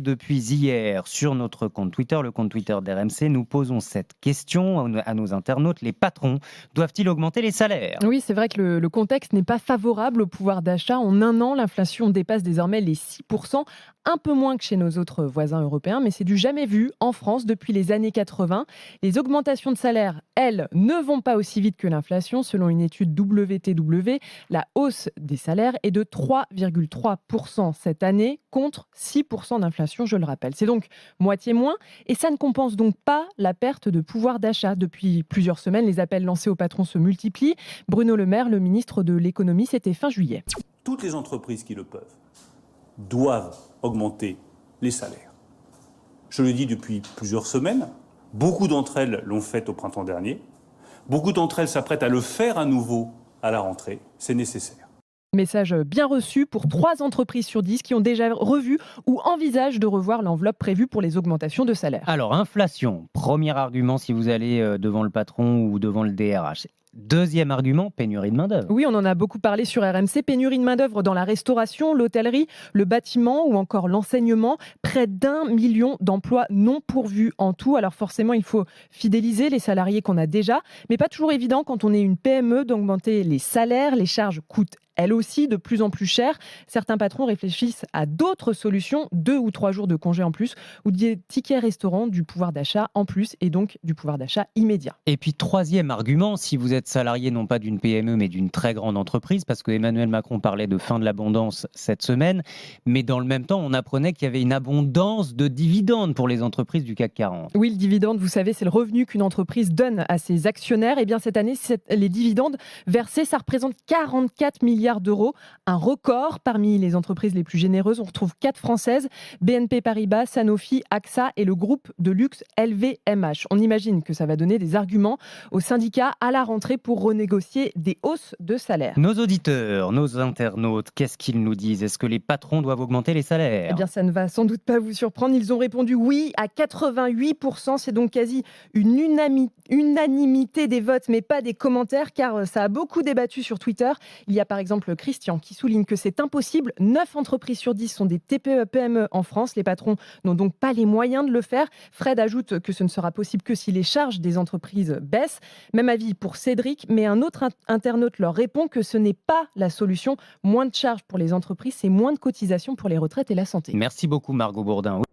Depuis hier, sur notre compte Twitter, le compte Twitter d'RMC, nous posons cette question à nos internautes. Les patrons doivent-ils augmenter les salaires ? Oui, c'est vrai que le contexte n'est pas favorable au pouvoir d'achat. En un an, l'inflation dépasse désormais les 6%, un peu moins que chez nos autres voisins européens, mais c'est du jamais vu en France depuis les années 80. Les augmentations de salaire, elles, ne vont pas aussi vite que l'inflation. Selon une étude WTW, la hausse des salaires est de 3,3% cette année contre 6% d'inflation, je le rappelle. C'est donc moitié moins et ça ne compense donc pas la perte de pouvoir d'achat. Depuis plusieurs semaines, les appels lancés aux patrons se multiplient. Bruno Le Maire, le ministre de l'économie, c'était fin juillet. Toutes les entreprises qui le peuvent doivent augmenter les salaires. Je le dis depuis plusieurs semaines, beaucoup d'entre elles l'ont fait au printemps dernier, beaucoup d'entre elles s'apprêtent à le faire à nouveau à la rentrée, c'est nécessaire. Message bien reçu pour 3 entreprises sur 10 qui ont déjà revu ou envisagent de revoir l'enveloppe prévue pour les augmentations de salaire. Alors, inflation, premier argument si vous allez devant le patron ou devant le DRH. Deuxième argument, pénurie de main-d'œuvre. Oui, on en a beaucoup parlé sur RMC. Pénurie de main-d'œuvre dans la restauration, l'hôtellerie, le bâtiment ou encore l'enseignement. Près d'1 million d'emplois non pourvus en tout. Alors forcément, il faut fidéliser les salariés qu'on a déjà, mais pas toujours évident quand on est une PME d'augmenter les salaires. Les charges coûtent elles aussi de plus en plus cher. Certains patrons réfléchissent à d'autres solutions, 2 ou 3 jours de congé en plus, ou des tickets restaurants, du pouvoir d'achat en plus, et donc du pouvoir d'achat immédiat. Et puis, troisième argument, si vous êtes salarié non pas d'une PME mais d'une très grande entreprise, parce que Emmanuel Macron parlait de fin de l'abondance cette semaine, mais dans le même temps, on apprenait qu'il y avait une abondance de dividendes pour les entreprises du CAC 40. Oui, le dividende, vous savez, c'est le revenu qu'une entreprise donne à ses actionnaires. Et bien cette année, les dividendes versés, ça représente 44 milliards d'euros, un record parmi les entreprises les plus généreuses. On retrouve 4 françaises, BNP Paribas, Sanofi, AXA et le groupe de luxe LVMH. On imagine que ça va donner des arguments aux syndicats à la rentrée pour renégocier des hausses de salaire. Nos auditeurs, nos internautes, qu'est-ce qu'ils nous disent ? Est-ce que les patrons doivent augmenter les salaires ? Eh bien, ça ne va sans doute pas vous surprendre. Ils ont répondu oui à 88%. C'est donc quasi une unanimité des votes, mais pas des commentaires, car ça a beaucoup débattu sur Twitter. Il y a par exemple Christian qui souligne que c'est impossible. 9 entreprises sur 10 sont des TPE-PME en France. Les patrons n'ont donc pas les moyens de le faire. Fred ajoute que ce ne sera possible que si les charges des entreprises baissent. Même avis pour Cédric, mais un autre internaute leur répond que ce n'est pas la solution. Moins de charges pour les entreprises, c'est moins de cotisations pour les retraites et la santé. Merci beaucoup Margot Bourdin.